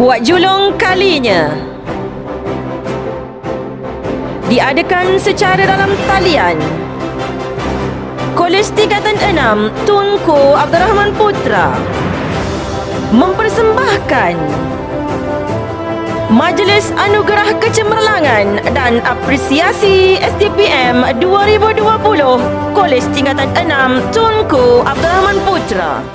Buat julung kalinya diadakan secara dalam talian Kolej Tingkatan 6 Tunku Abdul Rahman Putra mempersembahkan Majlis Anugerah Kecemerlangan dan Apresiasi STPM 2020 Kolej Tingkatan 6 Tunku Abdul Rahman Putra.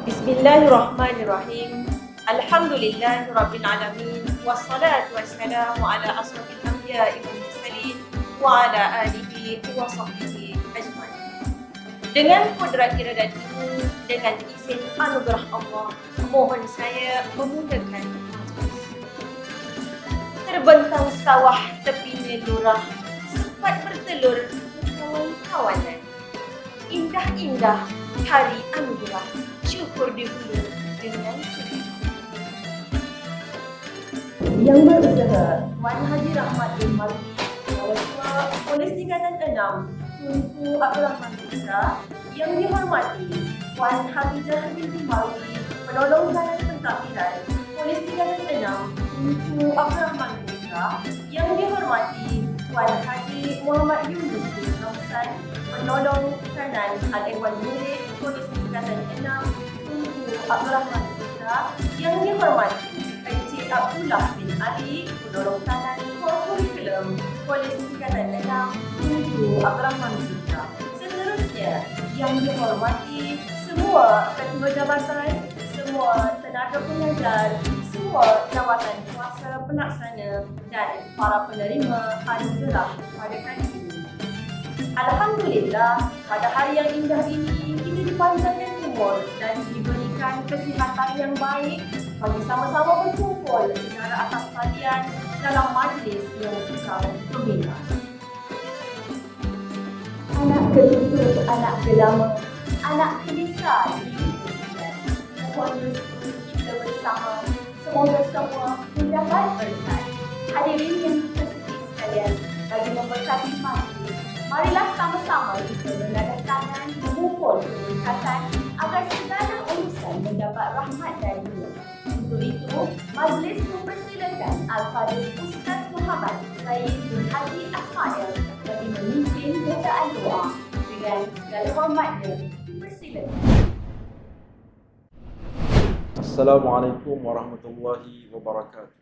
Bismillahirrahmanirrahim. Alhamdulillahirabbil alamin wassalatu wassalamu ala asrofil anbiya'i wal mursalin wa ala alihi wa sahbihi ajmain. Dengan kudrat iradatimu, dengan izin anugerah Allah, mohon saya memulakan majlis. Terbentang sawah tepinya lurah, sempat bertelur kawan-kawanan. Indah-indah hari anugerah, syukur dihulu dengan sedih. Yang berusaha Wan Haji Rahmat bin Malwi, Ketua Kolej Tingkatan 6 Tunku Abdul Rahman Putra. Yang dihormati Wan Hafizah binti Malwi, Penolong Jalan Pentadbiran Kolej Tingkatan 6 Tunku Abdul Rahman Putra. Yang dihormati Wan Haji Muhammad Yunus bin Ramsan, Penolong Kanan Al-Ehwal Murid Kolej Tingkatan 6 Tunku Abdul Rahman Putra. Yang dihormati Encik Abdullah bin Ali, Penolong Kanan Kurikulum Kolej Tingkatan 6 Tunku Abdul Rahman Putra. Seterusnya, yang dihormati semua ketua jabatan, semua tenaga pengajar, semua jawatan kuasa pelaksana dan para penerima anugerah pada kali ini. Alhamdulillah, pada hari yang indah ini kita dipanjangkan umur dan diberikan kesihatan yang baik bagi sama-sama berkumpul secara atas talian dalam majlis yang kita membina. Anak ketutup, anak kelama, anak kedesa di dunia. Mohon restu kita bersama, semoga semua mendapat berkat. Hadirin yang terkasih sekalian, bagi memberkati majlis, marilah sama-sama kita mengadap tangan memukul keberkatan agar segala urusan mendapat rahmat darinya. Untuk itu, majlis mempersilakan Al-Fadhil Ustaz Muhammad Said bin Haji Ismail bagi memimpin bacaan doa. Dengan segala hormatnya, dipersilakan. Assalamualaikum warahmatullahi wabarakatuh.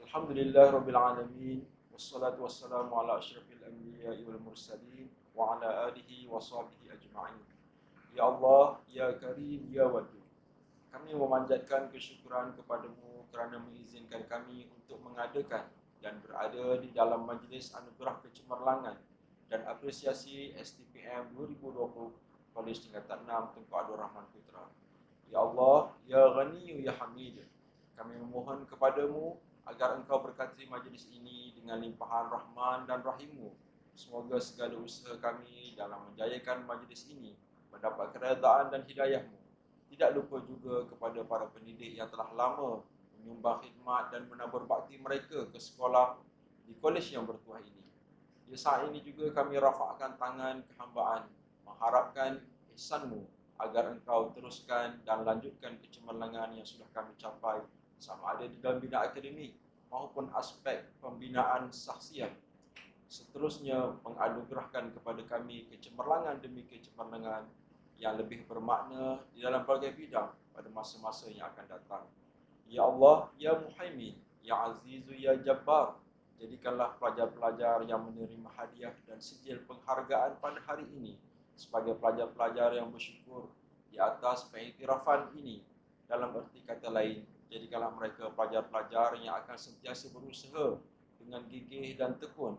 Alhamdulillahirabbil alamin. Wassalatu wassalamu ala asyrafil anbiya'i wal mursalin wa ala alihi wa sahbihi ajma'in. Ya Allah, ya Karim, ya Wadud, kami memanjatkan kesyukuran kepadamu kerana mengizinkan kami untuk mengadakan dan berada di dalam Majlis Anugerah Kecemerlangan dan Apresiasi STPM 2020 Kolej Tingkatan 6 Tunku Abdul Rahman Putra. Ya Allah, ya Ghani, ya Hamid, kami memohon kepadamu agar engkau berkati majlis ini dengan limpahan rahman dan rahimmu. Semoga segala usaha kami dalam menjayakan majlis ini mendapat keredaan dan hidayahmu. Tidak lupa juga kepada para pendidik yang telah lama menyumbang khidmat dan menabur bakti mereka ke sekolah di kolej yang bertuah ini. Di saat ini juga kami rafakkan tangan kehambaan, mengharapkan ihsan-Mu agar Engkau teruskan dan lanjutkan kecemerlangan yang sudah kami capai, sama ada di dalam bina akademik maupun aspek pembinaan saksiat. Seterusnya menganugerahkan kepada kami kecemerlangan demi kecemerlangan yang lebih bermakna di dalam berbagai bidang pada masa-masa yang akan datang. Ya Allah, Ya Muhaimin, Ya Azizu, Ya Jabbar, jadikanlah pelajar-pelajar yang menerima hadiah dan sijil penghargaan pada hari ini sebagai pelajar-pelajar yang bersyukur di atas pengiktirafan ini. Dalam erti kata lain, jadikanlah mereka pelajar-pelajar yang akan sentiasa berusaha dengan gigih dan tekun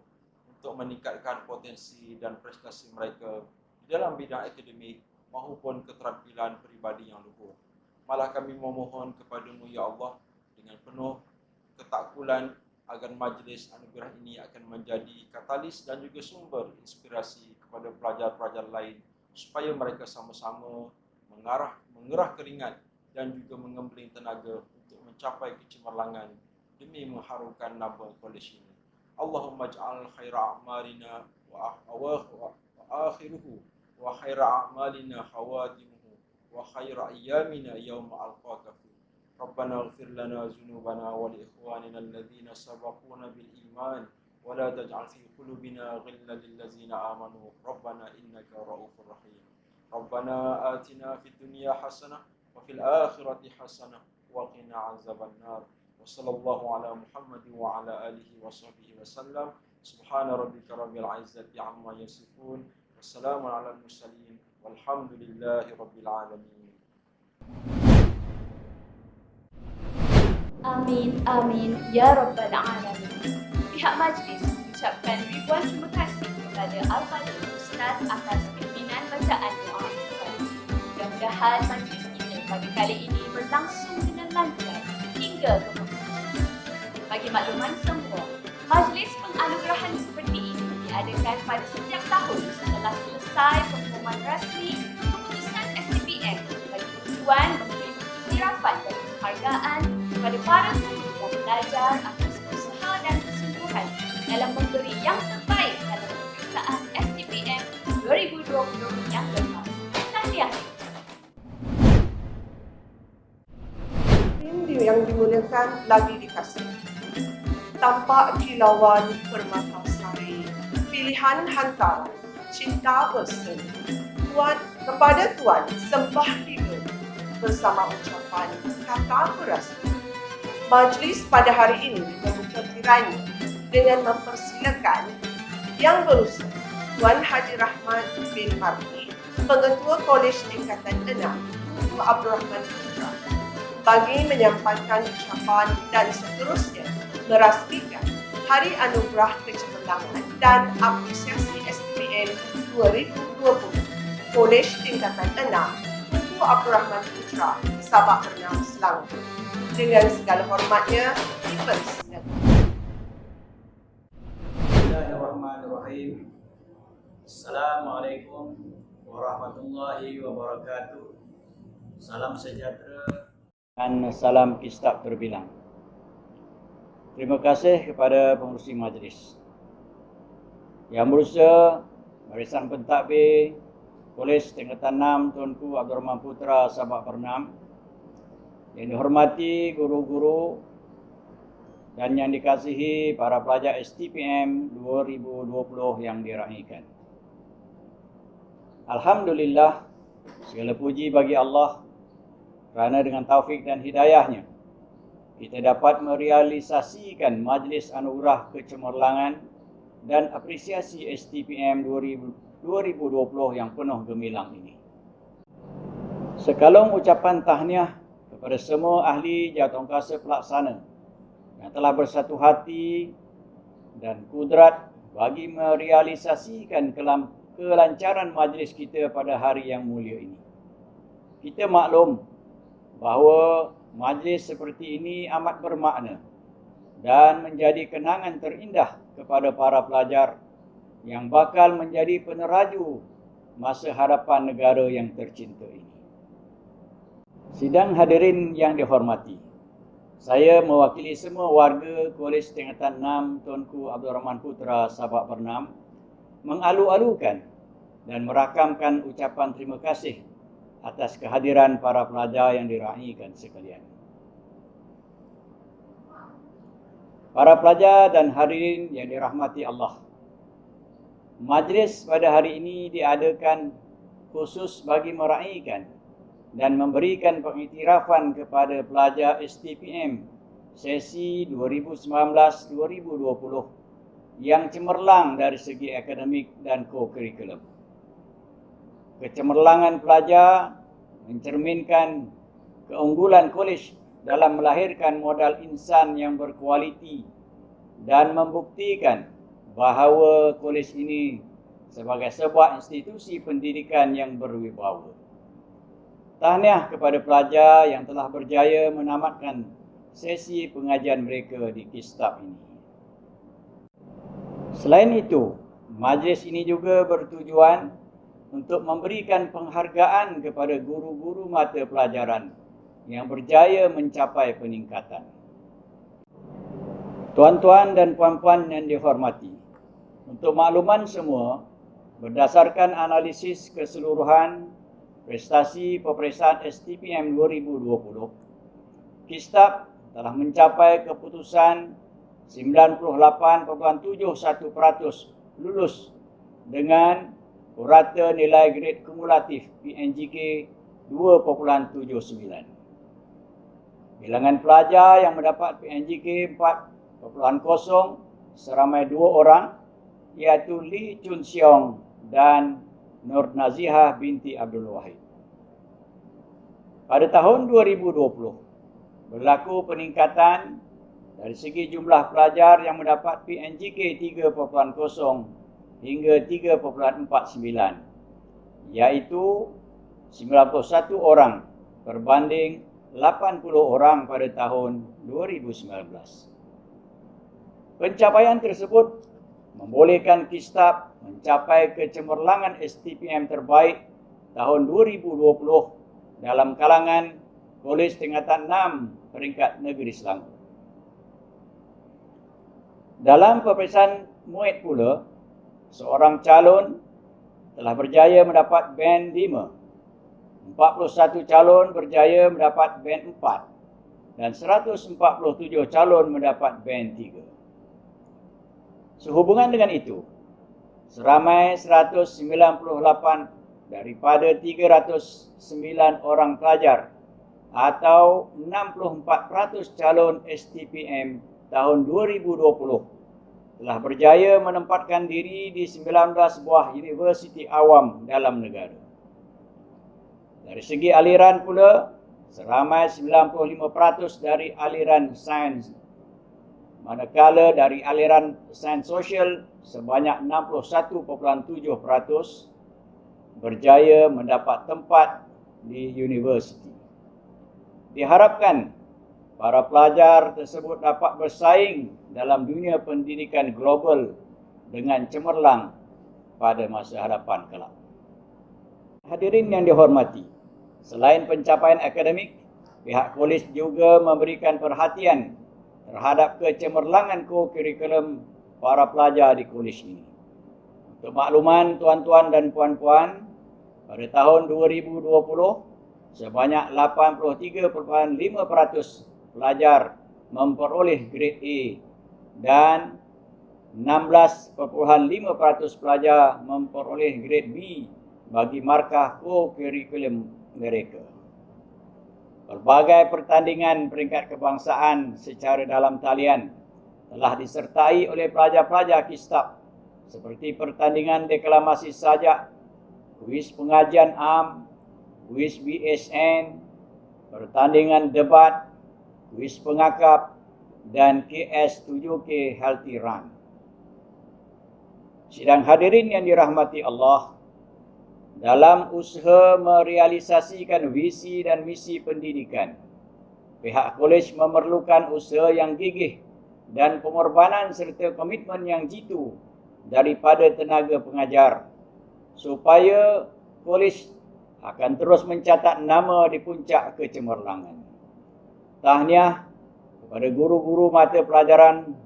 untuk meningkatkan potensi dan prestasi mereka di dalam bidang akademik maupun keterampilan peribadi yang luhur. Malah kami memohon kepada-Mu, Ya Allah, dengan penuh ketakkulan agar majlis anugerah ini akan menjadi katalis dan juga sumber inspirasi kepada pelajar-pelajar lain supaya mereka sama-sama mengerah keringat dan juga mengembeling tenaga untuk mencapai kecemerlangan demi mengharumkan nama kolej ini. Allahumma ja'al khaira a'malina wa akhiruhu wa khaira a'malina khawatimuhu wa khaira ayyamina yawma alqaka fi. ربنا اغفر لنا ذنوبنا ولإخواننا الذين سبقونا بالإيمان ولا تجعل في قلوبنا غلا للذين آمنوا ربنا إنك رؤوف رحيم ربنا آتنا في الدنيا حسنة وفي الآخرة حسنة وقنا عذاب النار وصلى الله على محمد وعلى آله وصحبه وسلم سبحان ربك رب العزة عما يصفون والسلام على المرسلين والحمد لله رب العالمين. Amin, amin, ya Rabbal Alamin. Pihak majlis mengucapkan ribuan terima kasih kepada Al-Fadhil Ustaz atas pimpinan bacaan doa. Mudah-mudahan majlis kita pada kali ini berlangsung dengan lancar hingga ke penghujung. Bagi makluman semua, majlis penganugerahan seperti ini diadakan pada setiap tahun setelah selesai pengumuman rasmi keputusan STPM bagi tujuan memberi iktirafan dan penghargaan kepada para guru yang belajar atas usaha dan kesungguhan dalam memberi yang terbaik dalam peperiksaan STPM 2020 yang lepas. Tahniah. Yang dimuliakan lagi dikasih. Tampak kilauan permata sari, pilihan hantaran, cinta berseri. Kepada Tuan sembah tiga bersama ucapan kata berasmi. Majlis pada hari ini membuka tirainya dengan mempersilakan Yang Berusaha Tuan Haji Rahmat bin Marti, Pengetua Kolej Tingkatan 6, Tunku Abdul Rahman Putra, bagi menyampaikan ucapan dan seterusnya merasmikan Hari Anugerah Kecemerlangan dan Apresiasi STPM 2020 Kolej Tingkatan 6, Tunku Abdul Rahman Putra, Sabak Bernam, Selangor. Dengan segala hormatnya dipersilakan. Bismillahirrahmanirrahim. Assalamualaikum warahmatullahi wabarakatuh. Salam sejahtera dan salam kistak terbilang. Terima kasih kepada pengurusi majlis. Yang berusaha barisan pentadbir Kolej Tingkatan 6 Tunku Abdul Rahman Putra Sabak Bernam, yang dihormati guru-guru dan yang dikasihi para pelajar STPM 2020 yang diraihkan. Alhamdulillah, segala puji bagi Allah kerana dengan taufik dan hidayahnya kita dapat merealisasikan majlis anugerah kecemerlangan dan apresiasi STPM 2020 yang penuh gemilang ini. Sekalung ucapan tahniah kepada semua ahli jawatankuasa pelaksana yang telah bersatu hati dan kudrat bagi merealisasikan kelancaran majlis kita pada hari yang mulia ini. Kita maklum bahawa majlis seperti ini amat bermakna dan menjadi kenangan terindah kepada para pelajar yang bakal menjadi peneraju masa hadapan negara yang tercinta ini. Sidang hadirin yang dihormati, Saya mewakili semua warga Kolej Tingkatan 6 Tunku Abdul Rahman Putra Sabak Bernam mengalu-alukan dan merakamkan ucapan terima kasih atas kehadiran para pelajar yang diraikan sekalian. Para pelajar dan hadirin yang dirahmati Allah, majlis pada hari ini diadakan khusus bagi meraikan dan memberikan pengiktirafan kepada pelajar STPM sesi 2019-2020 yang cemerlang dari segi akademik dan co-curriculum. Kecemerlangan pelajar mencerminkan keunggulan kolej dalam melahirkan modal insan yang berkualiti dan membuktikan bahawa kolej ini sebagai sebuah institusi pendidikan yang berwibawa. Tahniah kepada pelajar yang telah berjaya menamatkan sesi pengajian mereka di Kistab ini. Selain itu, majlis ini juga bertujuan untuk memberikan penghargaan kepada guru-guru mata pelajaran yang berjaya mencapai peningkatan. Tuan-tuan dan puan-puan yang dihormati, untuk makluman semua, berdasarkan analisis keseluruhan prestasi peperiksaan STPM 2020, Kistab telah mencapai keputusan 98.71% lulus dengan purata nilai grade kumulatif PNGK 2.79. Bilangan pelajar yang mendapat PNGK 4.0 seramai 2 orang, iaitu Lee Chun Siong dan Nur Nazihah binti Abdul Wahid. Pada tahun 2020, berlaku peningkatan dari segi jumlah pelajar yang mendapat PNGK 3.0 hingga 3.49, iaitu 91 orang berbanding 80 orang pada tahun 2019. Pencapaian tersebut membolehkan Kistab mencapai kecemerlangan STPM terbaik tahun 2020 dalam kalangan Kolej Tingkatan 6 peringkat negeri Selangor. Dalam peperiksaan muid pula, seorang calon telah berjaya mendapat band 5, 41 calon berjaya mendapat band 4 dan 147 calon mendapat band 3. Sehubungan dengan itu, seramai 198 daripada 309 orang pelajar atau 64% calon STPM tahun 2020 telah berjaya menempatkan diri di 19 buah universiti awam dalam negara. Dari segi aliran pula, seramai 95% dari aliran sains, manakala dari aliran sains sosial sebanyak 61.7% berjaya mendapat tempat di universiti. Diharapkan para pelajar tersebut dapat bersaing dalam dunia pendidikan global dengan cemerlang pada masa hadapan kelak. Hadirin yang dihormati, selain pencapaian akademik, pihak kolej juga memberikan perhatian terhadap kecemerlangan co-curriculum para pelajar di kolej ini. Untuk makluman tuan-tuan dan puan-puan, pada tahun 2020, sebanyak 83.5% pelajar memperoleh grade A dan 16.5% pelajar memperoleh grade B bagi markah co-curriculum mereka. Berbagai pertandingan peringkat kebangsaan secara dalam talian telah disertai oleh pelajar-pelajar Kistab seperti pertandingan deklamasi sajak, kuis pengajian am, kuis BSN, pertandingan debat, kuis pengakap, dan KS7K Healthy Run. Sidang hadirin yang dirahmati Allah, dalam usaha merealisasikan visi dan misi pendidikan, pihak kolej memerlukan usaha yang gigih dan pengorbanan serta komitmen yang jitu daripada tenaga pengajar supaya kolej akan terus mencatat nama di puncak kecemerlangan. Tahniah kepada guru-guru mata pelajaran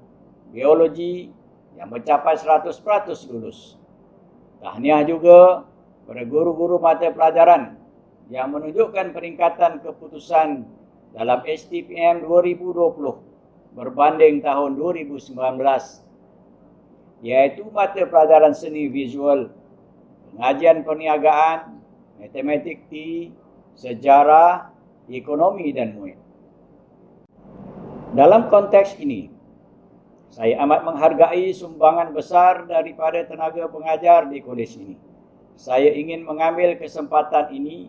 biologi yang mencapai 100% lulus. Tahniah juga kepada guru-guru mata pelajaran yang menunjukkan peningkatan keputusan dalam STPM 2020 berbanding tahun 2019, iaitu mata pelajaran seni visual, pengajian perniagaan, matematik T, sejarah, ekonomi dan MUIT. Dalam konteks ini, saya amat menghargai sumbangan besar daripada tenaga pengajar di kolej ini. Saya ingin mengambil kesempatan ini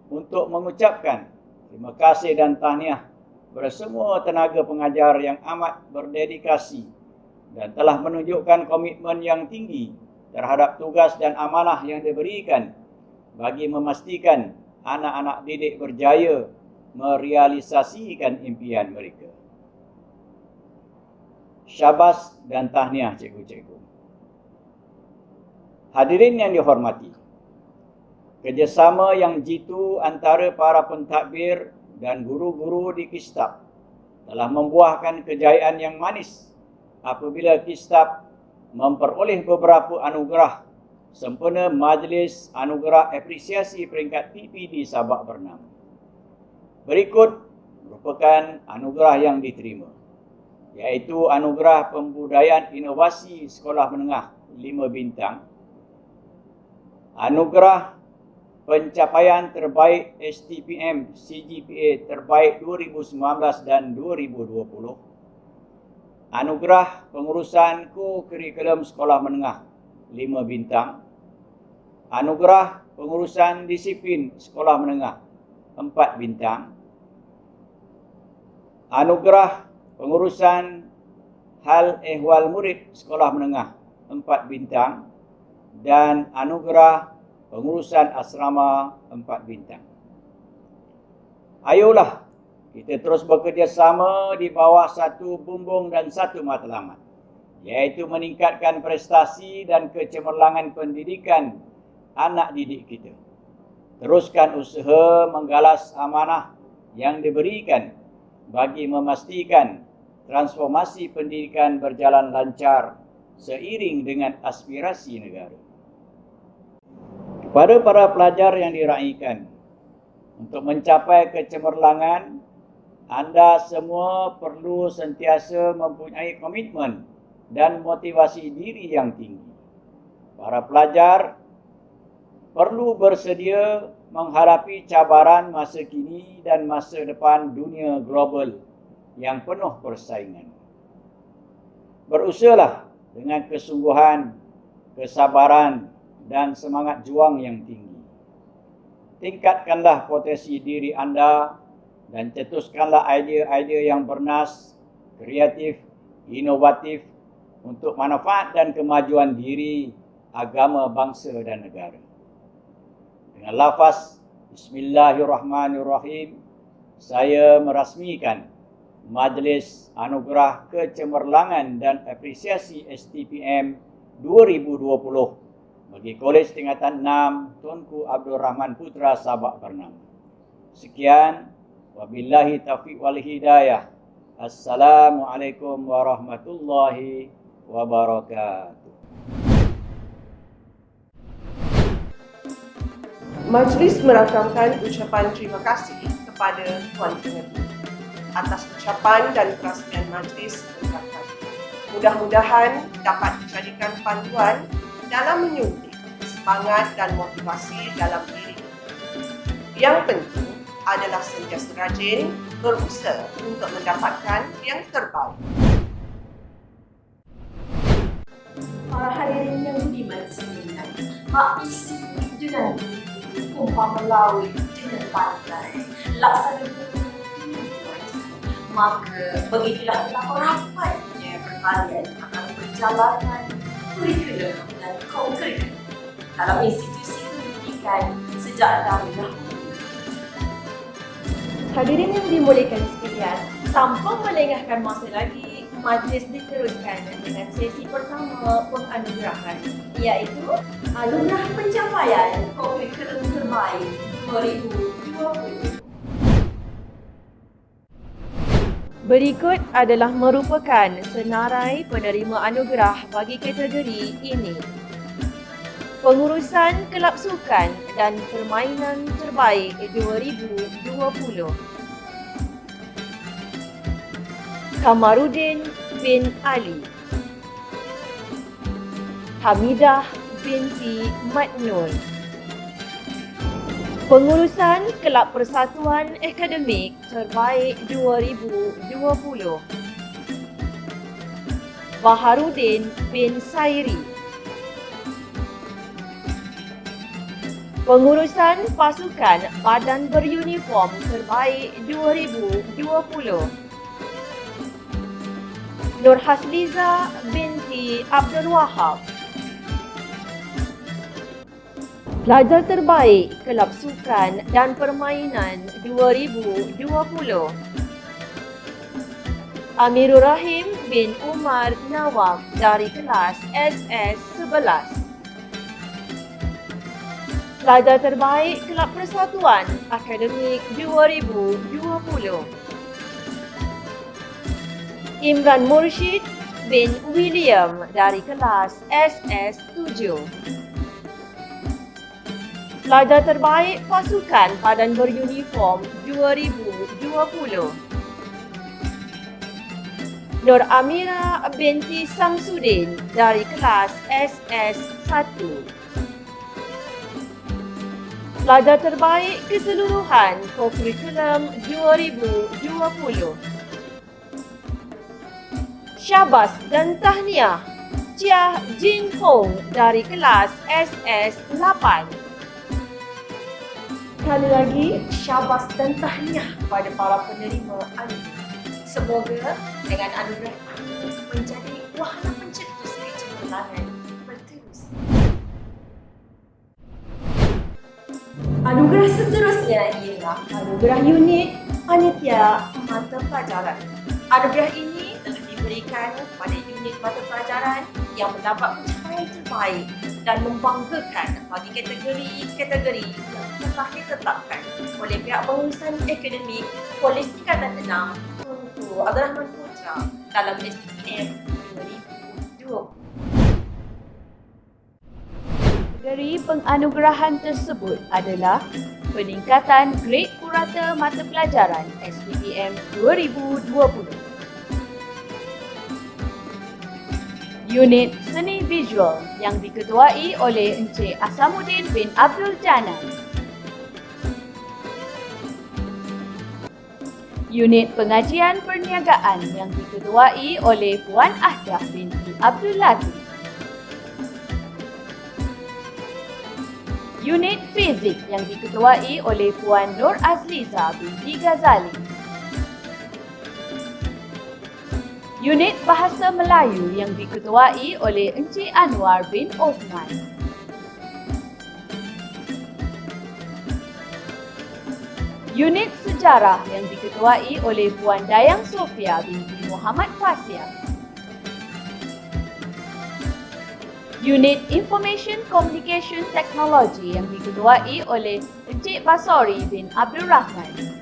untuk mengucapkan terima kasih dan tahniah kepada semua tenaga pengajar yang amat berdedikasi dan telah menunjukkan komitmen yang tinggi terhadap tugas dan amanah yang diberikan bagi memastikan anak-anak didik berjaya merealisasikan impian mereka. Syabas dan tahniah cikgu-cikgu. Hadirin yang dihormati, kerjasama yang jitu antara para pentadbir dan guru-guru di Kistab telah membuahkan kejayaan yang manis apabila Kistab memperoleh beberapa anugerah sempena Majlis Anugerah Apresiasi Peringkat PP di Sabak Bernam. Berikut merupakan anugerah yang diterima, iaitu Anugerah Pembudayaan Inovasi Sekolah Menengah 5 bintang, Anugerah Pencapaian Terbaik STPM CGPA Terbaik 2019 dan 2020, Anugerah Pengurusan Co-Kurikulum Sekolah Menengah 5 bintang, Anugerah Pengurusan Disiplin Sekolah Menengah 4 bintang, Anugerah Pengurusan Hal Ehwal Murid Sekolah Menengah 4 bintang, dan Anugerah Pengurusan Asrama 4 bintang. Ayolah kita terus bekerjasama di bawah satu bumbung dan satu matlamat, iaitu meningkatkan prestasi dan kecemerlangan pendidikan anak didik kita. Teruskan usaha menggalas amanah yang diberikan bagi memastikan transformasi pendidikan berjalan lancar seiring dengan aspirasi negara. Kepada para pelajar yang diraikan, untuk mencapai kecemerlangan, anda semua perlu sentiasa mempunyai komitmen dan motivasi diri yang tinggi. Para pelajar perlu bersedia menghadapi cabaran masa kini dan masa depan dunia global yang penuh persaingan. Berusahalah dengan kesungguhan, kesabaran dan semangat juang yang tinggi. Tingkatkanlah potensi diri anda dan cetuskanlah idea-idea yang bernas, kreatif, inovatif untuk manfaat dan kemajuan diri, agama, bangsa dan negara. Dengan lafaz Bismillahirrahmanirrahim, saya merasmikan Majlis Anugerah Kecemerlangan dan Apresiasi STPM 2020 bagi Kolej Tingkatan 6 Tunku Abdul Rahman Putra Sabak Bernam. Sekian, wabillahi taufiq wal hidayah. Assalamualaikum warahmatullahi wabarakatuh. Majlis merakamkan ucapan terima kasih kepada Tuan Pengetua atas ucapan dan perasmian majlis mengucapkan. Mudah-mudahan dapat dijadikan panduan dalam menyuntik semangat dan motivasi dalam diri. Yang penting adalah sentiasa rajin berusaha untuk mendapatkan yang terbaik. Para hadirin yang budiman sekalian, mengisi dengan umpama laut dengan pantai, laksana maka begitulah betapa rapatnya perkalian akan perjalanan kurikulum dan co-kurikulum dalam institusi pendidikan sejak dahulu. Hadirin yang dimuliakan sekalian, tanpa melengahkan masa lagi, majlis diteruskan dengan sesi pertama penganugerahan, iaitu Anugerah Pencapaian Co-Kurikulum Terbaik 2020. Berikut adalah merupakan senarai penerima anugerah bagi kategori ini. Pengurusan Kelab Sukan dan Permainan Terbaik 2020. Kamarudin bin Ali, Hamidah binti Matnul. Pengurusan Kelab Persatuan Akademik Terbaik 2020. Baharudin bin Sairi. Pengurusan Pasukan Badan Beruniform Terbaik 2020. Nur Hasliza binti Abdul Wahab. Pelajar Terbaik Kelab Sukan dan Permainan 2020. Amirul Rahim bin Umar Nawab dari kelas SS11. Pelajar Terbaik Kelab Persatuan Akademik 2020. Imran Mursyid bin William dari kelas SS7. Pelajar Terbaik Pasukan Badan Beruniform 2020. Nur Amira binti Samsudin dari kelas SS1. Pelajar Terbaik Keseluruhan Kokurikulum 2020. Syabas dan tahniah Chia Jin Hong dari kelas SS8. Sekali lagi, syabas dan tahniah kepada para penerima anugerah. Semoga dengan anugerah ini menjadi wahana pencetus kecemerlangan berterusan. Anugerah seterusnya ialah anugerah unit panitia mata pelajaran. Anugerah ini telah diberikan kepada unit mata pelajaran yang mendapat pencapaian terbaik dan membanggakan bagi kategori yang telah ditetapkan oleh pihak pengurusan akademik Polis Tingkatan 6 Tunku Abdul Rahman Putra dalam SPM 2020. Kategori penganugerahan tersebut adalah peningkatan grade purata mata pelajaran SPM 2020. Unit Seni Visual yang diketuai oleh Encik Asamuddin bin Abdul Janan. Unit Pengajian Perniagaan yang diketuai oleh Puan Ahdah binti Abdul Latif. Unit Fizik yang diketuai oleh Puan Nur Azliza binti Ghazali. Unit Bahasa Melayu yang diketuai oleh Encik Anwar bin Osman. Unit Sejarah yang diketuai oleh Puan Dayang Sofia binti Muhammad Fasya. Unit Information Communication Technology yang diketuai oleh Encik Basori bin Abdul Rahman.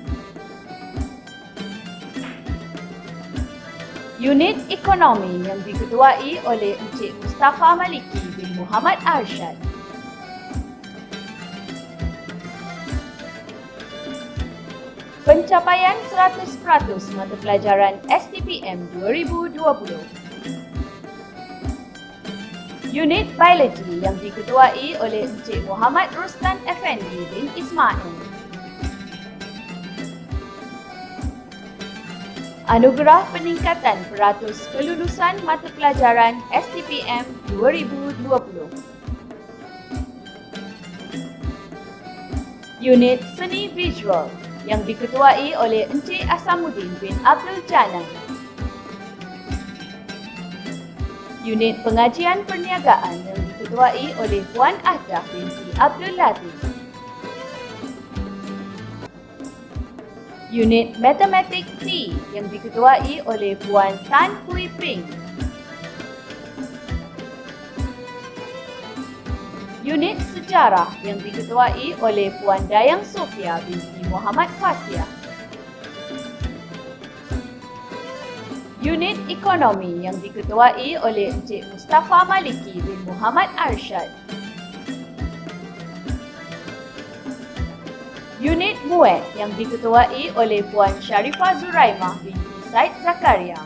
Unit Ekonomi yang diketuai oleh Encik Mustafa Maliki bin Muhammad Arsyad. Pencapaian 100% mata pelajaran STPM 2020. Unit Biologi yang diketuai oleh Encik Muhammad Rustan Effendi bin Ismail. Anugerah Peningkatan Peratus Kelulusan Mata Pelajaran STPM 2020. Unit Seni Visual yang diketuai oleh Encik Asamuddin bin Abdul Janan. Unit Pengajian Perniagaan yang diketuai oleh Puan Ahdah binti Abdul Latif. Unit Matematik T yang diketuai oleh Puan Tan Hui Ping. Unit Sejarah yang diketuai oleh Puan Dayang Sofia binti Muhammad Fasya. Unit Ekonomi yang diketuai oleh Encik Mustafa Maliki bin Muhammad Arsyad. Unit Muet yang diketuai oleh Puan Sharifah Zuraimah binti Said Zakaria.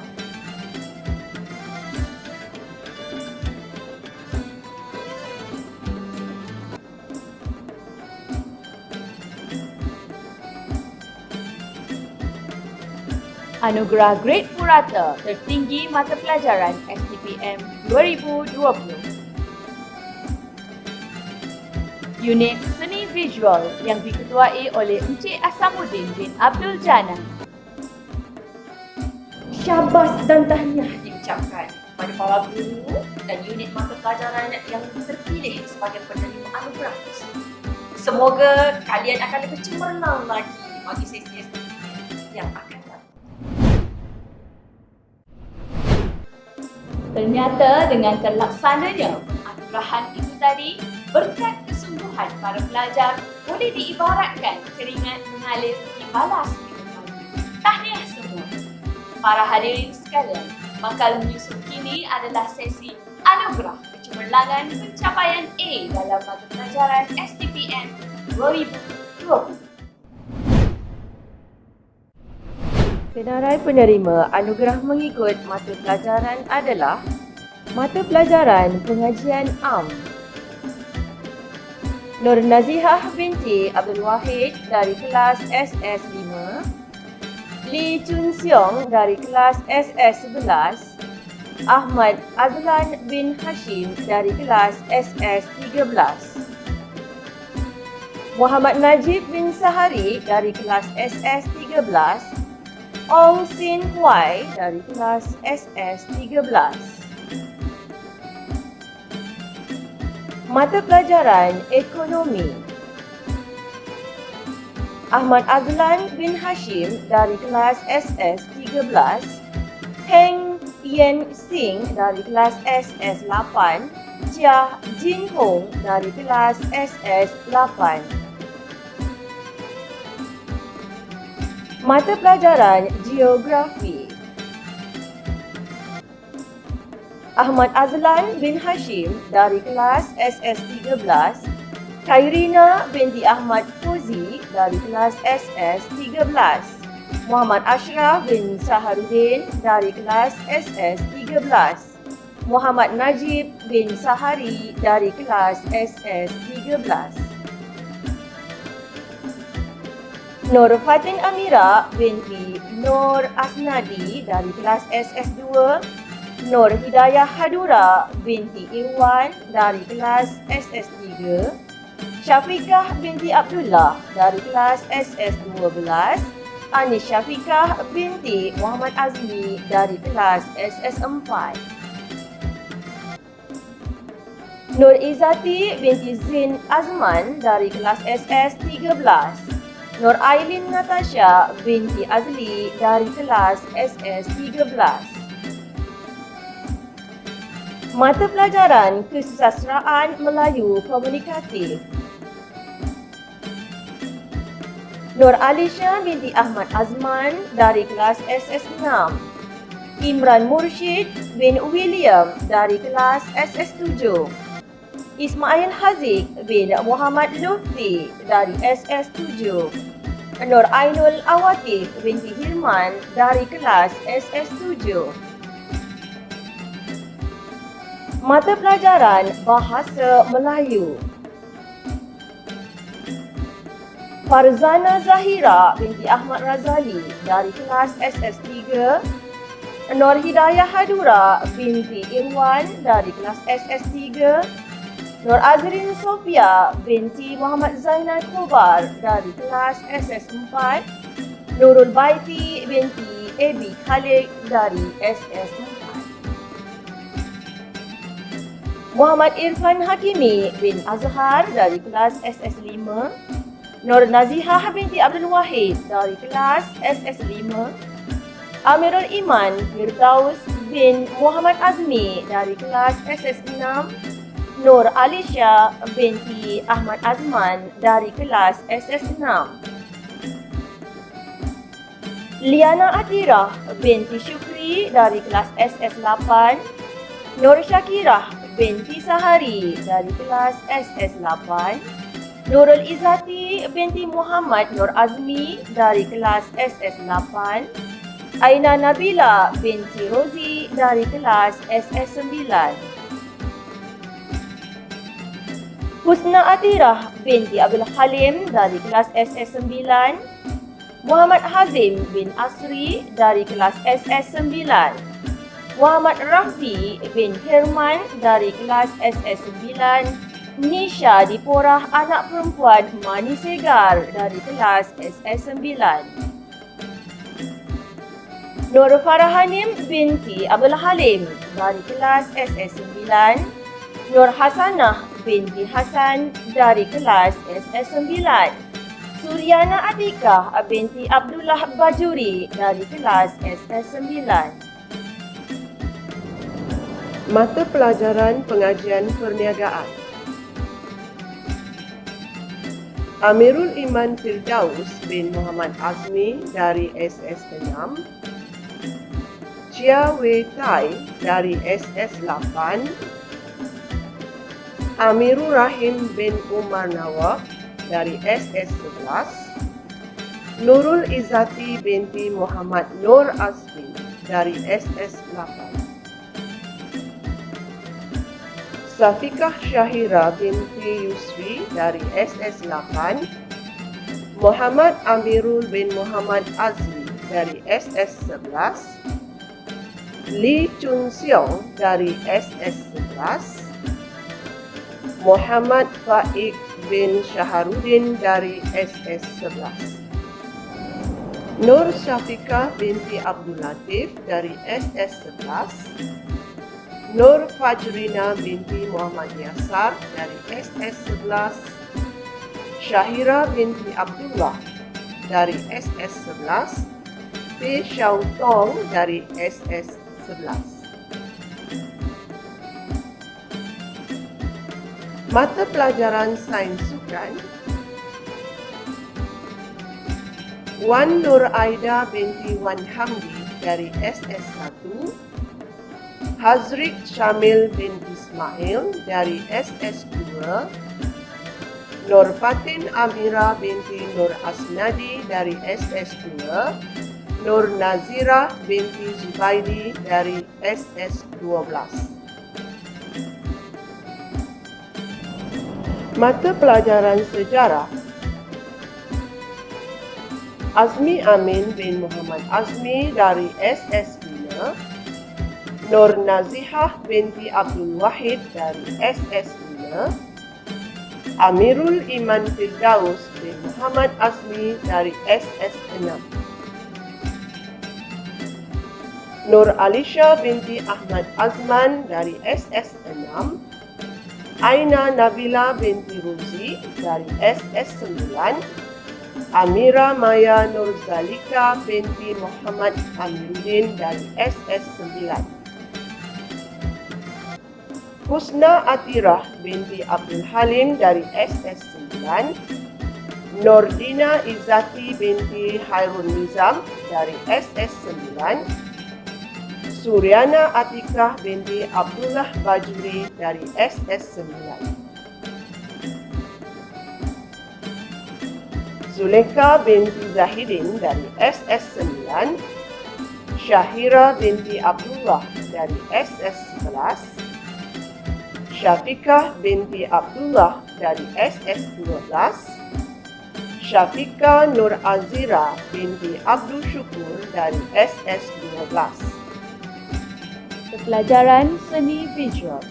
Anugerah Grade Purata tertinggi mata pelajaran STPM 2020. Unit Seni Visual yang diketuai oleh Encik Asamuddin bin Abdul Jana. Syabas dan tahniah diucapkan kepada para guru dan unit mata pelajaran yang terpilih sebagai penerima anugerah tersebut. Semoga kalian akan lebih cemerlang lagi bagi sesi yang akan datang. Ternyata dengan terlaksananya penganugerahan itu tadi, berkat kesungguhan para pelajar boleh diibaratkan keringat mengalir di balas kita pagi. Tahniah semua. Para hadirin sekalian, bakal menyusul kini adalah sesi anugerah kecemerlangan pencapaian A dalam mata pelajaran STPM 2020. Senarai penerima anugerah mengikut mata pelajaran adalah mata pelajaran pengajian am. Nur Nazihah binti Abdul Wahid dari kelas SS5, Lee Chun Seong dari kelas SS11, Ahmad Azlan bin Hashim dari kelas SS13, Muhammad Najib bin Sahari dari kelas SS13, Ong Sin Huai dari kelas SS13. Mata pelajaran Ekonomi. Ahmad Azlan bin Hashim dari kelas SS13, Heng Yen Sing dari kelas SS8, Chia Jin Hong dari kelas SS8. Mata pelajaran Geografi. Ahmad Azlan bin Hashim dari kelas SS13, Khairina binti Ahmad Fauzi dari kelas SS13, Muhammad Ashraf bin Saharuddin dari kelas SS13, Muhammad Najib bin Sahari dari kelas SS13. Nur Fatin Amira binti Nur Asnadi dari kelas SS2, Nur Hidayah Hadura binti Irwan dari kelas SS3, Syafiqah binti Abdullah dari kelas SS12, Anis Syafiqah binti Muhammad Azmi dari kelas SS4. Nur Izzati binti Zin Azman dari kelas SS13, Nur Ailin Natasha binti Azli dari kelas SS13. Mata pelajaran Kesusastraan Melayu Komunikatif. Nur Alisha binti Ahmad Azman dari kelas SS6, Imran Mursyid bin William dari kelas SS7, Ismail Haziq bin Muhammad Lutfi dari SS7, Nur Ainul Awatif binti Hirman dari kelas SS7. Mata pelajaran Bahasa Melayu. Farzana Zahira binti Ahmad Razali dari kelas SS3, Nur Hidayah Hadura binti Irwan dari kelas SS3, Nur Azrin Sofia binti Muhammad Zainal Khobar dari kelas SS4, Nurul Baiti binti Ebi Khalid dari SS4. Muhammad Irfan Hakimi bin Azhar dari kelas SS5, Nur Nazihah binti Abdul Wahid dari kelas SS5, Amirul Iman Firdaus bin Muhammad Azmi dari kelas SS6, Nur Alisha binti Ahmad Azman dari kelas SS6. Liana Atira binti Syukri dari kelas SS8, Nur Syakirah binti Sahari dari kelas SS8, Nurul Izzati binti Muhammad Nur Azmi dari kelas SS8, Aina Nabila binti Rozi dari kelas SS9, Husna Atirah binti Abdul Halim dari kelas SS9, Muhammad Hazim bin Asri dari kelas SS9, Muhammad Rahfi bin Herman dari kelas SS9, Nisha Diporah anak perempuan Mani Segar dari kelas SS9, Nur Farahanim binti Abdul Halim dari kelas SS9, Nur Hasanah binti Hasan dari kelas SS9, Suryana Atikah binti Abdullah Bajuri dari kelas SS9. Mata pelajaran pengajian perniagaan. Amirul Iman Firdaus bin Muhammad Azmi dari SS6, Chia Wei Tai dari SS8, Amirul Rahim bin Umar Nawab dari SS11, Nurul Izzati binti Muhammad Nur Azmi dari SS8, Safikah Syahira binti Yusri dari SS8, Muhammad Amirul bin Muhammad Azmi dari SS11, Lee Chun Seong dari SS11, Muhammad Faik bin Syaharuddin dari SS11, Nur Syafiqah binti Abdul Latif dari SS11, Nur Fajrina binti Muhammad Yasar dari SS11, Syahira binti Abdullah dari SS11, P. Xiao Tong dari SS11. Mata pelajaran sains sukan. Wan Nur Aida binti Wan Hamdi dari SS1, Hazrik Syamil bin Ismail dari SS2, Nur Fatin Amira binti Nur Asnadi dari SS2, Nur Nazira binti Zubaidi dari SS12. Mata pelajaran sejarah. Azmi Amin bin Muhammad Azmi dari SS5, Nur Nazihah binti Abdul Wahid dari SS5, Amirul Iman Firdaus bin Muhammad Azmi dari SS6, Nur Alisha binti Ahmad Azman dari SS6, Aina Nabila binti Ruzi dari SS9, Amira Maya Nur Zalika binti Muhammad Amiruddin dari SS9, Husna Atirah binti Abdul Halim dari SS9, Nordina Izzati binti Hairun Nizam dari SS9, Suryana Atikah binti Abdullah Bajuri dari SS9, Zuleka binti Zahidin dari SS9, Syahira binti Abdullah dari SS11, Syafiqah binti Abdullah dari SS12, Syafiqah Nur Azira binti Abdul Syukur dari SS12. Pelajaran seni visual.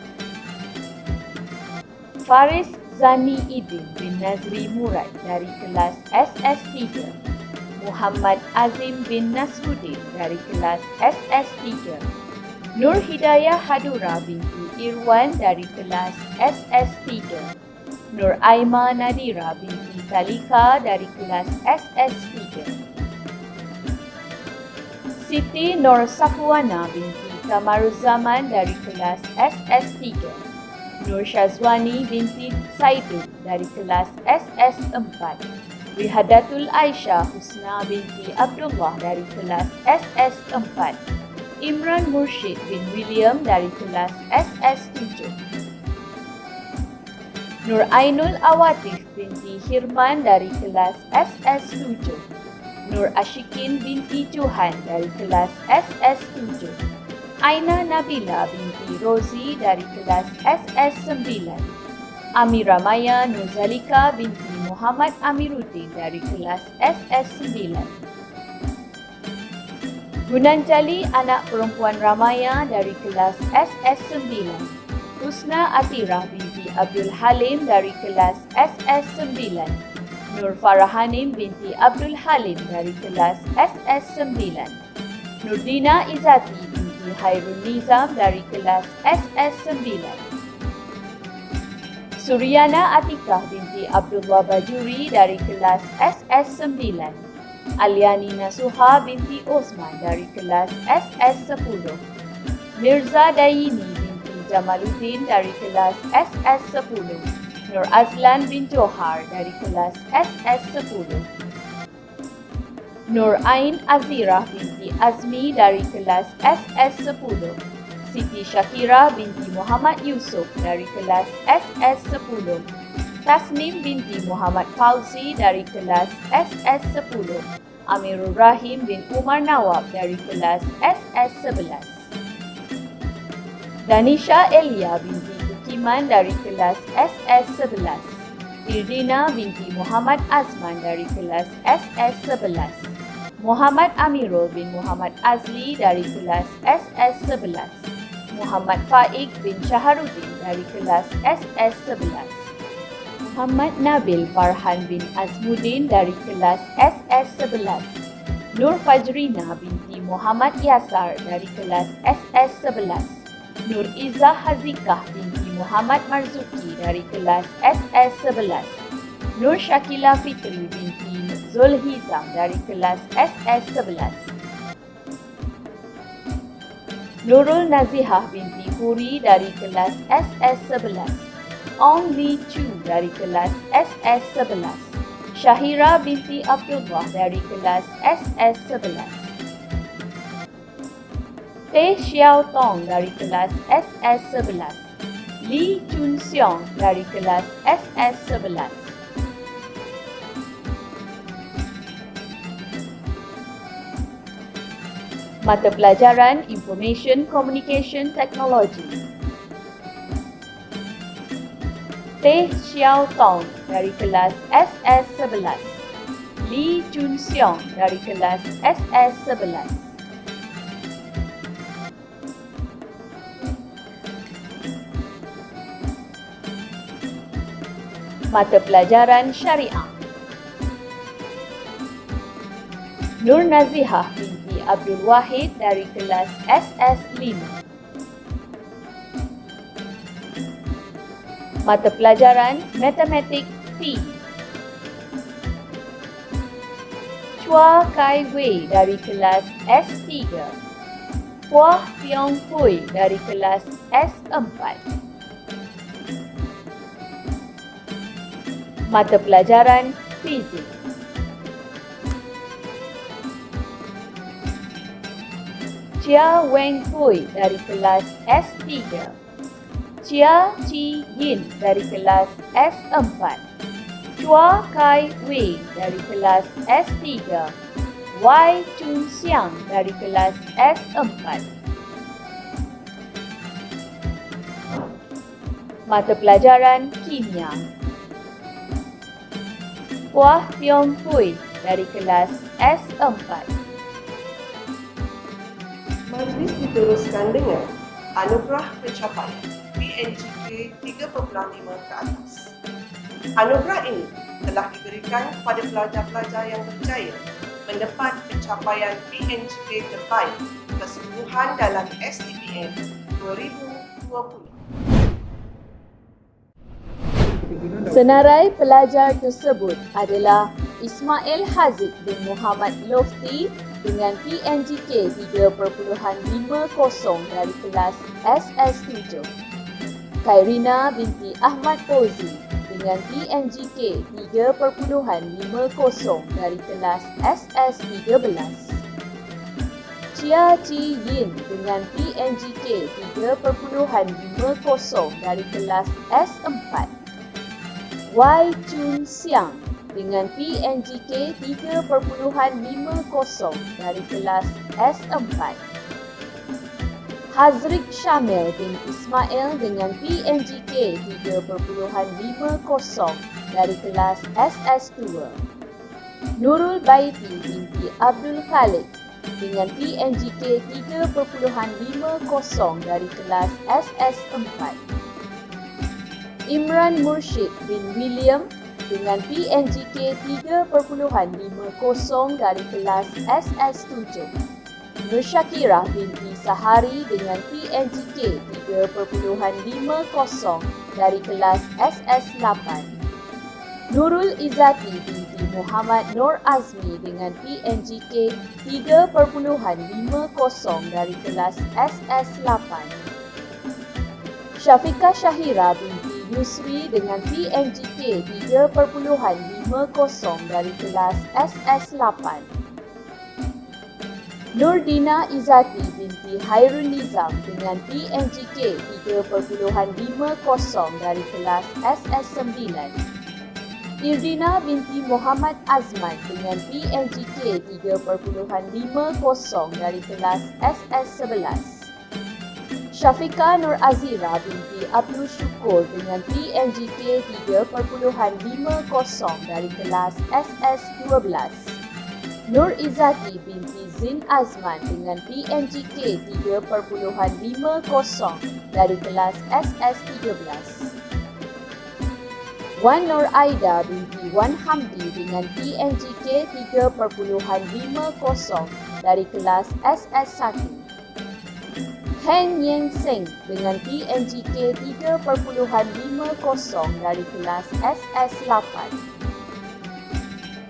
Faris Zani Idin bin Nazri Murad dari kelas SS3, Muhammad Azim bin Nasruddin dari kelas SS3, Nur Hidayah Hadura binti Irwan dari kelas SS3, Nur Aima Nadira binti Talika dari kelas SS3, Siti Nur Safwana binti Kamaruzaman dari kelas SS3, Nur Syazwani binti Saidin dari kelas SS4, Rihadatul Aisyah Husna binti Abdullah dari kelas SS4. Imran Mursyid bin William dari kelas SS7. Nur Ainul Awatif binti Hirman dari kelas SS7. Nur Ashikin binti Johan dari kelas SS7. Aina Nabila binti Rozi dari kelas SS9. Amira Maya Nuzalika binti Muhammad Amiruddin dari kelas SS9. Gunanjali anak perempuan Ramaya dari kelas SS9. Husna Atirah binti Abdul Halim dari kelas SS9. Nur Farahanim binti Abdul Halim dari kelas SS9. Nurdina Izati binti Hairul Nizam dari kelas SS9. Suryana Atikah binti Abdullah Bajuri dari kelas SS9. Aliani Nasuha binti Osman dari kelas SS10. Mirza Dayini binti Jamaluddin dari kelas SS10. Nur Azlan bin Johar dari kelas SS10. Nur Ain Azirah binti Azmi dari kelas SS10. Siti Syakira binti Muhammad Yusuf dari kelas SS10. Tasnim binti Muhammad Fauzi dari kelas SS10. Amirul Rahim bin Umar Nawab dari kelas SS11. Danisha Elia binti Tukiman dari kelas SS11. Irdina binti Muhammad Azman dari kelas SS11. Muhammad Amirul bin Muhammad Azli dari kelas SS11. Muhammad Faik bin Syaharuddin dari kelas SS11. Muhammad Nabil Farhan bin Azmuddin dari kelas SS11. Nur Fajrina binti Muhammad Yasar dari kelas SS11. Nur Izzah Hazikah binti Muhammad Marzuki dari kelas SS11. Nur Syakila Fitri binti Zulhizam dari kelas SS11. Nurul Nazihah binti Huri dari kelas SS11. Ong Li Chu dari kelas SS11. Syahira binti Abdullah dari kelas SS11. Teh Xiao Tong dari kelas SS11. Li Chun Seong dari kelas SS11. Mata pelajaran Information Communication Technology. Teh Xiao Tong dari kelas SS11. Li Chun Seong dari kelas SS11. Mata pelajaran Syariah. Nur Nazihah binti Abdul Wahid dari kelas SS5. Mata pelajaran Matematik P. Chua Kai Wei dari kelas S3. Puah Tiong Hui dari kelas S4. Mata pelajaran Fizik. Chia Weng Hui dari kelas S3. Chia Chi Yin dari kelas S4. Chua Kai Wei dari kelas S3. Wai Chun Xiang dari kelas S4. Mata pelajaran Kimia. Puah Tiong Hui dari kelas S4. Majlis diteruskan dengan anugerah pencapaian PNGK 3.5 ke atas. Anugerah ini telah diberikan kepada pelajar-pelajar yang berjaya mendapat pencapaian PNGK terbaik keseluruhan dalam STPM 2020. Senarai pelajar tersebut adalah Ismail Haziq bin Muhammad Lofti dengan PNGK 3.50 dari kelas SS7. Khairina binti Ahmad Fauzi dengan PNGK 3.50 dari kelas SS13. Chia Ji Yin dengan PNGK 3.50 dari kelas S4. Y Chun Xiang dengan PNGK 3.50 dari kelas S4. Hazrik Syamil bin Ismail dengan PNGK 3.50 dari kelas SS2. Nurul Baiti binti Abdul Khalid dengan PNGK 3.50 dari kelas SS4. Imran Mursyid bin William dengan PNGK 3.50 dari kelas SS7. Nur Syakirah binti Sahari dengan PNGK 3.50 dari kelas SS8. Nurul Izzati binti Muhammad Nur Azmi dengan PNGK 3.50 dari kelas SS8. Syafiqah Syahira binti Yusri dengan PNGK 3.50 dari kelas SS8. Nurdina Izzati binti Hairul Nizam dengan PNGK 3.50 dari kelas SS9. Irdina binti Muhammad Azman dengan PNGK 3.50 dari kelas SS11. Syafiqah Nur Azira binti Abdul Syukur dengan PNGK 3.50 dari kelas SS12. Nur Izzati binti Zin Azman dengan PNGK 3.50 dari kelas SS13. Wan Nur Aida binti Wan Hamdi dengan PNGK 3.50 dari kelas SS1. Heng Yen Seng dengan PNGK 3.50 dari kelas SS8.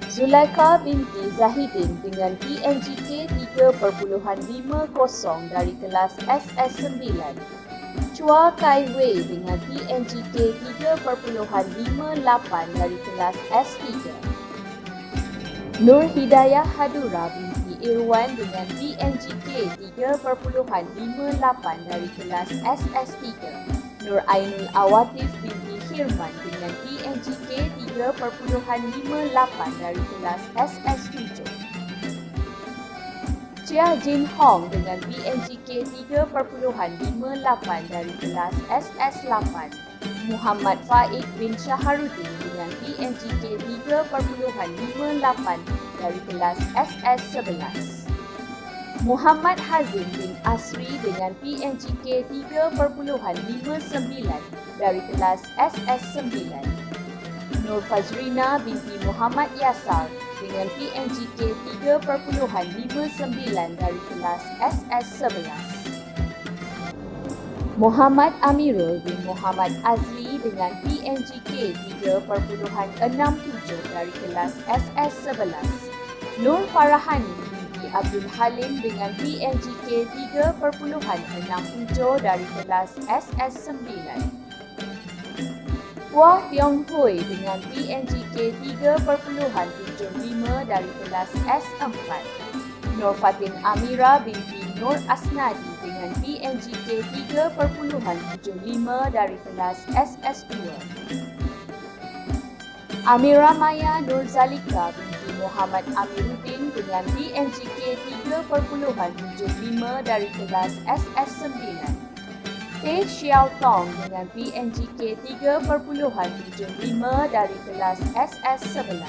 Zulaika binti Zahidin dengan PNGK 3.50 dari kelas SS9. Chua Kai Wei dengan PNGK 3.58 dari kelas S3. Nur Hidayah Hadura binti Irwan dengan PNGK 3.58 dari kelas SS3. Nur Ainul Awatif binti Hirman dengan PNGK 3.58 dari kelas SS7. Chia Jin Hong dengan PNGK 3.58 dari kelas SS8. Muhammad Faik bin Syaharuddin dengan PNGK 3.58 dari kelas SS11. Muhammad Hazim bin Asri dengan PNGK 3.59 dari kelas SS9. Nur Fajrina binti Muhammad Yasar dengan PNGK 3.59 dari kelas SS11. Muhammad Amirul bin Muhammad Azli dengan PNGK 3.67 dari kelas SS11. Nur Farahani binti Abdul Halim dengan PNGK 3.67 dari kelas SS9. Wah Tiong Hui dengan PNGK 3.75 dari kelas S4. Nur Fatin Amira binti Nur Asnadi dengan PNGK 3.75 dari kelas SS2. Amira Maya Nur Zalika binti Muhammad Amiruddin dengan PNGK 3.75 dari kelas SS9. Teh Xiao Tong dengan PNGK 3.75 dari kelas SS11.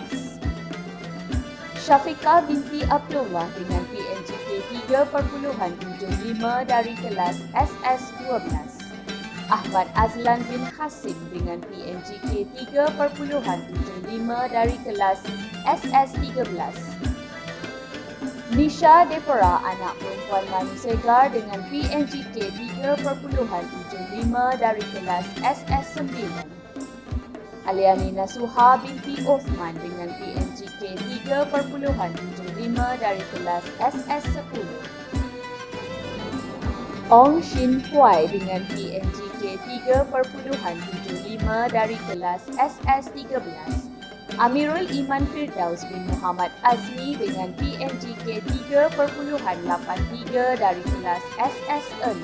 Syafiqah binti Abdullah dengan PNGK 3.75 dari kelas SS12. Ahmad Azlan bin Hasim dengan PNGK 3.75 dari kelas SS13. Nisha Depora anak perempuan Manu Segar dengan PNGK 3.75 dari kelas SS9. Aliani Nasuha binti Osman dengan PNGK 3.75 dari kelas SS10. Ong Shin Huai dengan PNGK 3.75 dari kelas SS13. Amirul Iman Firdaus bin Muhammad Azmi dengan PNGK 3.83 dari kelas SS6.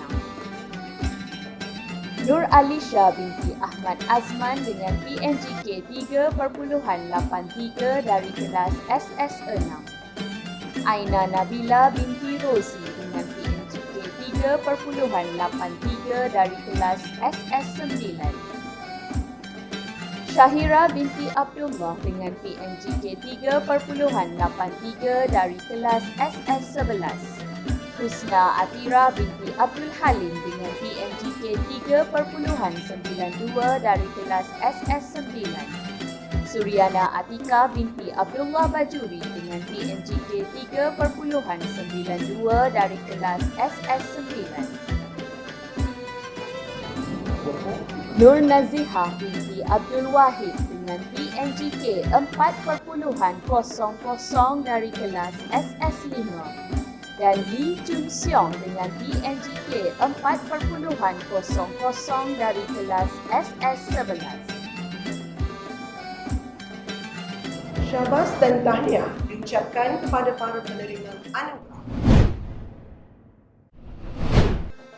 Nur Alisha binti Ahmad Azman dengan PNGK 3.83 dari kelas SS6. Aina Nabila binti Rosi dengan PNGK 3.83 dari kelas SS9. Syahira binti Abdullah dengan PNGK 3.83 dari kelas SS11. Husna Atira binti Abdul Halim dengan PNGK 3.92 dari kelas SS9. Suryana Atika binti Abdullah Bajuri dengan PNGK 3.92 dari kelas SS9. Nur Nazihah binti Abdul Wahid dengan PNGK 4.00 dari kelas SS5 dan Lee Chun Seong dengan PNGK 4.00 dari kelas SS11. Syabas dan tahniah diucapkan kepada para penerima anugerah.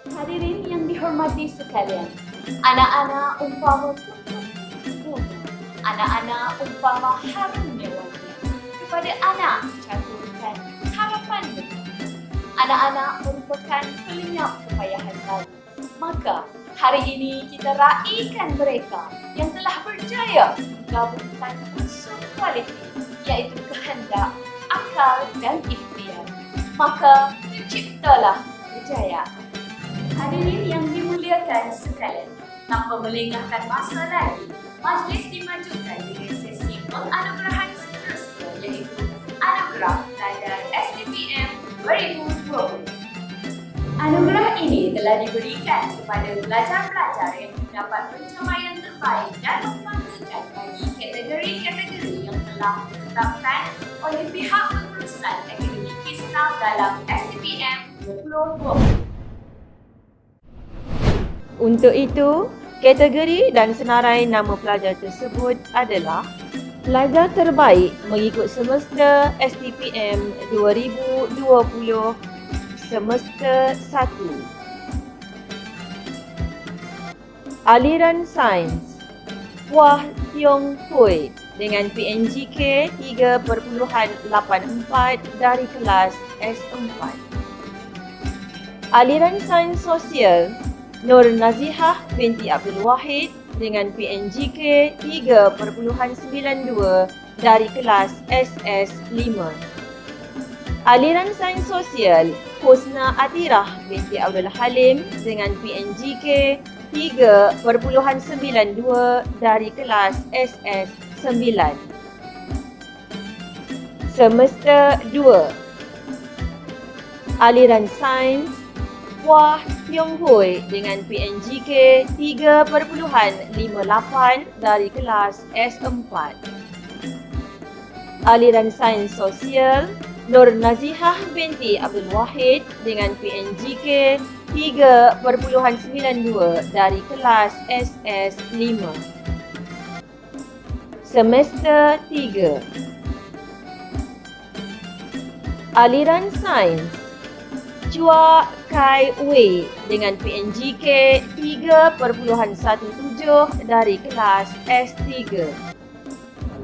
Hadirin yang dihormati sekalian, anak-anak umpama bunga, anak-anak umpama harumnya wangi, kepada anak caturkan harapan benih. Anak-anak merupakan pelenyap kepayahan baru. Maka hari ini kita raikan mereka yang telah berjaya menggabungkan unsur kualiti, iaitu kehendak, akal dan ikhtiar. Maka terciptalah kejayaan. Hadirin yang dimuliakan sekalian, tanpa melengahkan masa lagi, majlis dimajukan dengan sesi penganugerahan seterusnya, iaitu Anugerah Pelajar STPM 2020. Anugerah ini telah diberikan kepada pelajar-pelajar yang mendapat pencapaian terbaik dan membanggakan bagi kategori-kategori yang telah ditetapkan oleh pihak pengurusan akademik Islam dalam STPM 2020. Untuk itu, kategori dan senarai nama pelajar tersebut adalah pelajar terbaik mengikut semester STPM 2020 semester 1. Aliran Sains Wah Tiong Hui dengan PNGK 3.84 dari kelas S4. Aliran Sains Sosial Nur Nazihah binti Abdul Wahid dengan PNGK 3.92 dari kelas SS5. Aliran Sains Sosial Husna Atirah binti Abdul Halim dengan PNGK 3.92 dari kelas SS9. Semester 2. Aliran Sains Wah Tiong Hui dengan PNGK 3.58 dari kelas S4. Aliran Sains Sosial Nur Nazihah binti Abdul Wahid dengan PNGK 3.92 dari kelas SS5. Semester 3. Aliran Sains Chua Kai Wei dengan PNGK 3.17 dari kelas S3.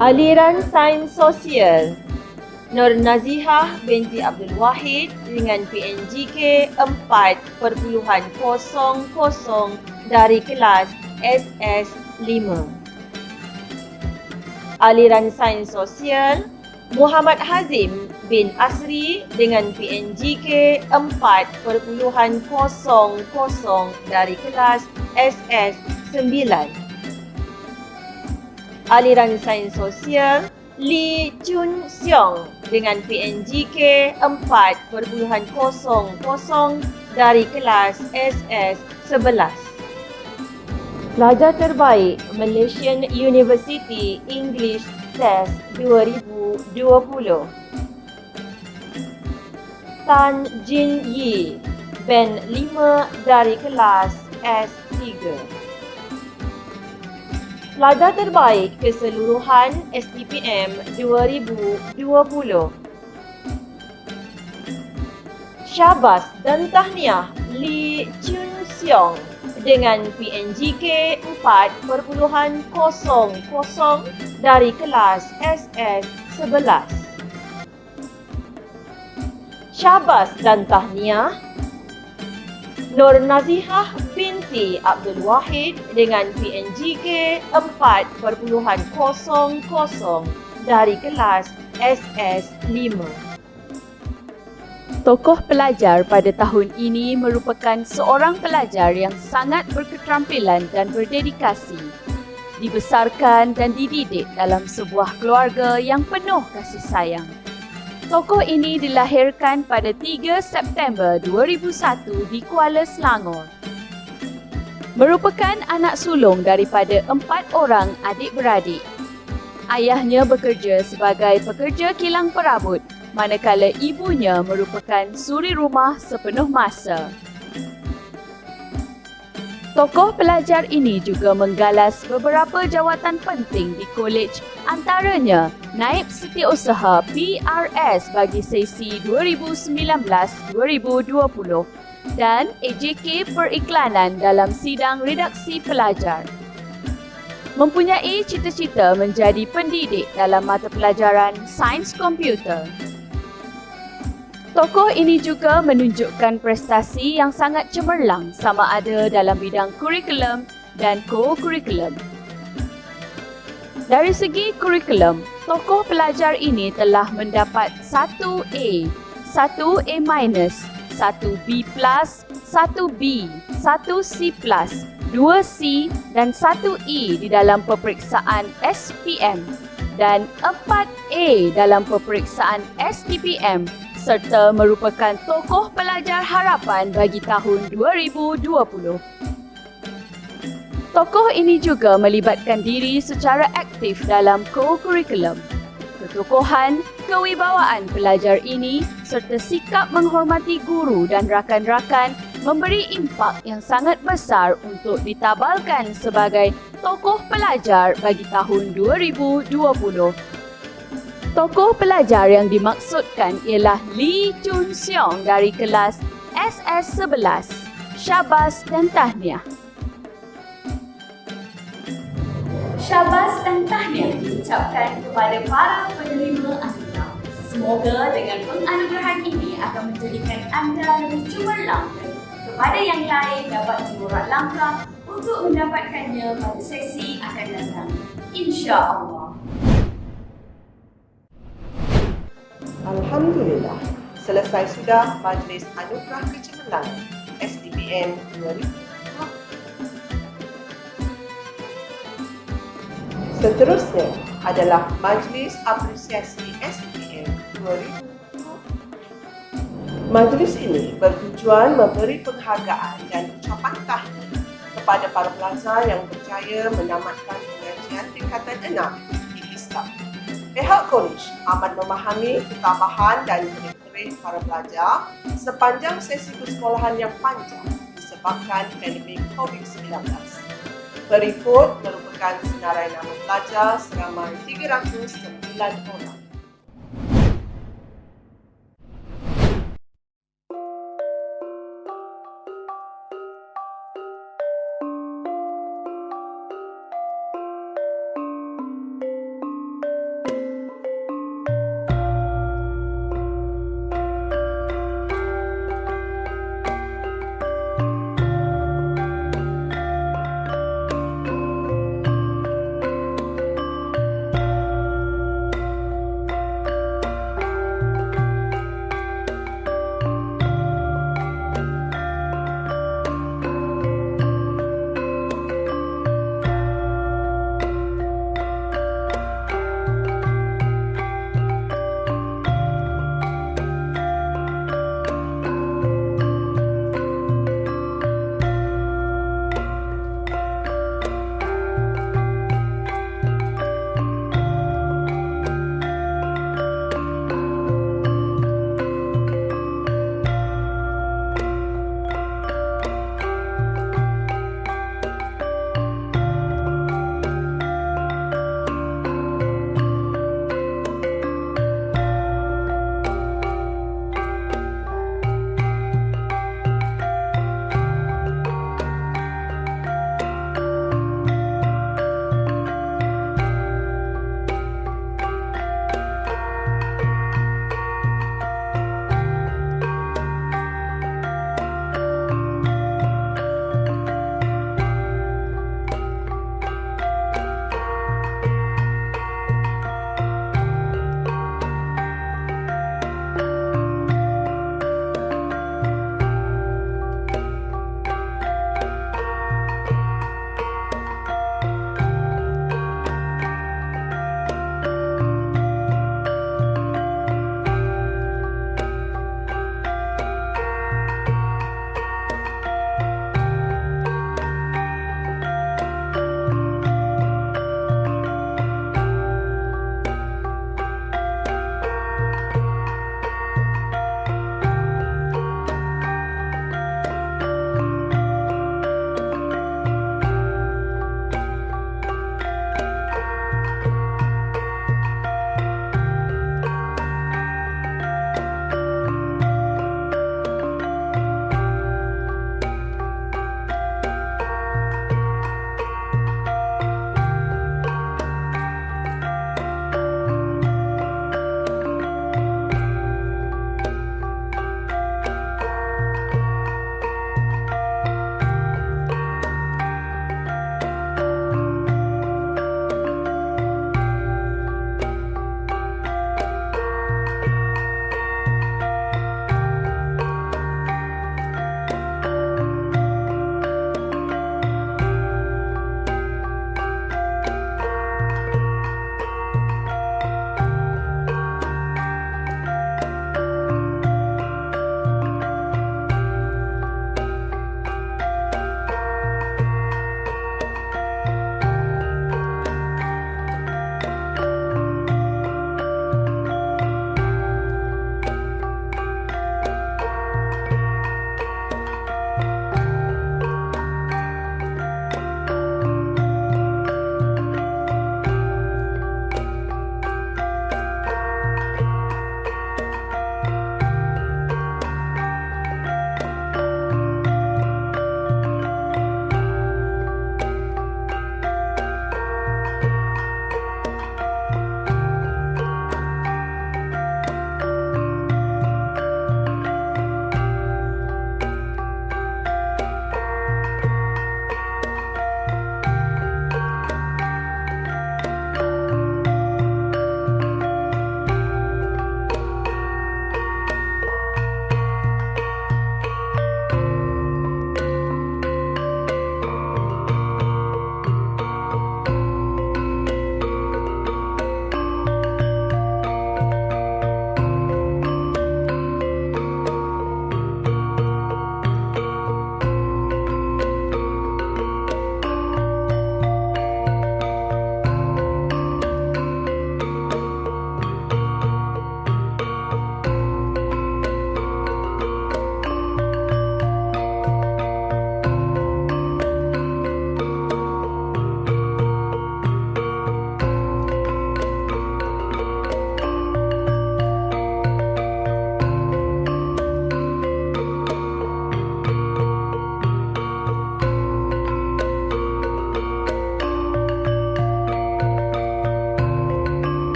Aliran Sains Sosial Nur Nazihah binti Abdul Wahid dengan PNGK 4.00 dari kelas SS5. Aliran Sains Sosial Muhammad Hazim bin Asri dengan PNGK 4.00 dari kelas SS9. Aliran Sains Sosial Lee Chun Seong dengan PNGK 4.00 dari kelas SS11. Pelajar terbaik Malaysian University English Test 2020. Tan Jin Yi, band 5 dari kelas S3. Selada terbaik keseluruhan STPM 2020. Syabas dan tahniah Lee Chun Seong dengan PNGK 4.00 dari kelas SS11. Syabas dan tahniah Nur Nazihah binti Abdul Wahid dengan PNGK 4.00 dari kelas SS5. Tokoh pelajar pada tahun ini merupakan seorang pelajar yang sangat berketerampilan dan berdedikasi. Dibesarkan dan dididik dalam sebuah keluarga yang penuh kasih sayang. Tokoh ini dilahirkan pada 3 September 2001 di Kuala Selangor. Merupakan anak sulung daripada 4 orang adik-beradik. Ayahnya bekerja sebagai pekerja kilang perabot, manakala ibunya merupakan suri rumah sepenuh masa. Tokoh pelajar ini juga menggalas beberapa jawatan penting di kolej, antaranya Naib Setiausaha PRS bagi sesi 2019-2020 dan AJK Periklanan dalam sidang redaksi pelajar. Mempunyai cita-cita menjadi pendidik dalam mata pelajaran sains komputer. Tokoh ini juga menunjukkan prestasi yang sangat cemerlang sama ada dalam bidang kurikulum dan co-kurikulum. Dari segi kurikulum, tokoh pelajar ini telah mendapat 1A, 1A-, 1B+, 1B, 1C+, 2C dan 1E di dalam peperiksaan SPM dan 4A dalam peperiksaan STPM serta merupakan tokoh pelajar harapan bagi tahun 2020. Tokoh ini juga melibatkan diri secara aktif dalam co-kurikulum. Ketokohan, kewibawaan pelajar ini serta sikap menghormati guru dan rakan-rakan memberi impak yang sangat besar untuk ditabalkan sebagai tokoh pelajar bagi tahun 2020. Tokoh pelajar yang dimaksudkan ialah Lee Chun Seong dari kelas SS11. Syabas dan tahniah. Syabas dan tahniah diucapkan kepada para penerima anugerah. Semoga dengan penganugerahan ini akan menjadikan anda lebih cemerlang dan kepada yang lain dapat mengurat langkah untuk mendapatkannya pada sesi akan datang. InsyaAllah. Alhamdulillah, selesai sudah Majlis Anugerah Kecemerlangan STPM 2020. Seterusnya adalah Majlis Apresiasi STPM 2020. Majlis ini bertujuan memberi penghargaan dan ucapan tahniah kepada para pelajar yang berjaya menamatkan pengajian tingkatan 6 di Islam. Pihak kolej amat memahami ketabahan dan kerih-kerih para pelajar sepanjang sesi persekolahan yang panjang disebabkan pandemik COVID-19. Berikut merupakan senarai nama pelajar seramai 309 orang.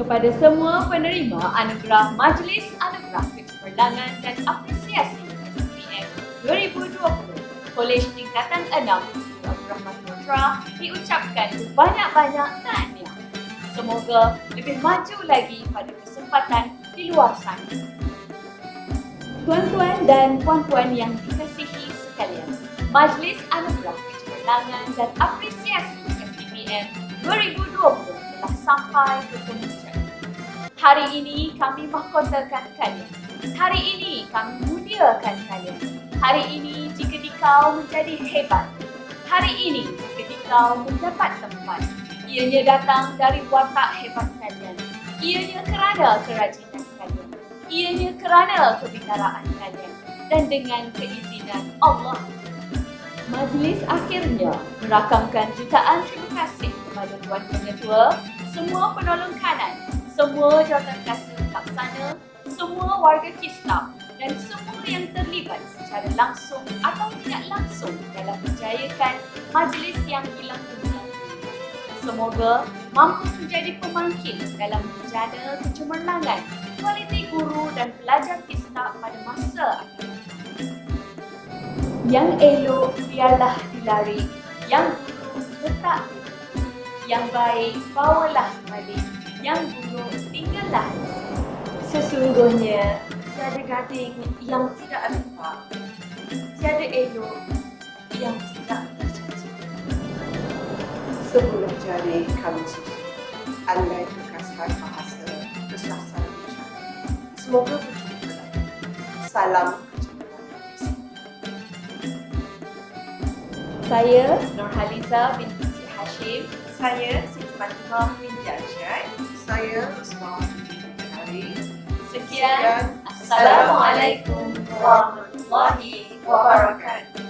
Kepada semua penerima anugerah Majlis Anugerah Kecemerlangan dan Apresiasi SPM 2020 Kolej Tingkatan 6 Abdul Rahman Putra diucapkan banyak-banyak tahniah. Semoga lebih maju lagi pada kesempatan di luar sana. Tuan-tuan dan puan-puan yang dikasihi sekalian, Majlis Anugerah Kecemerlangan dan Apresiasi SPM 2020 telah sampai ke penghujung. Hari ini kami mahkotakan kalian. Hari ini kami muliakan kalian. Hari ini jika dikau menjadi hebat. Hari ini jika dikau mendapat tempat. Ianya datang dari watak hebat kalian. Ianya kerana kerajinan kalian. Ianya kerana kebitaraan kalian. Dan dengan keizinan Allah. Majlis akhirnya merakamkan jutaan terima kasih kepada Tuan Pengetua, semua penolong kanan, semua jawatan kuasa pelaksana, semua warga Kistap dan semua yang terlibat secara langsung atau tidak langsung dalam menjayakan majlis yang hilang gemilang ini. Semoga mampu menjadi pemangkin dalam menjana kecemerlangan kualiti guru dan pelajar Kistap pada masa akan datang. Yang elok biarlah dilari, yang buruk letak dulu. Yang baik bawalah balik, yang buruk tinggallah di sini. Sesungguhnya, tiada gading yang tidak rempak, tiada elok yang tidak tercaci. Sebelum jari kami susu, andai kekasar bahasa kesasar bicara. Semoga berjumpa lagi. Salam kecemerlangan. Saya Nurhaliza binti Siti Hashim. Saya Siti Fatimah binti Arsyad. Saya Rusmah binti Hari. Sekian. Assalamualaikum warahmatullahi wabarakatuh.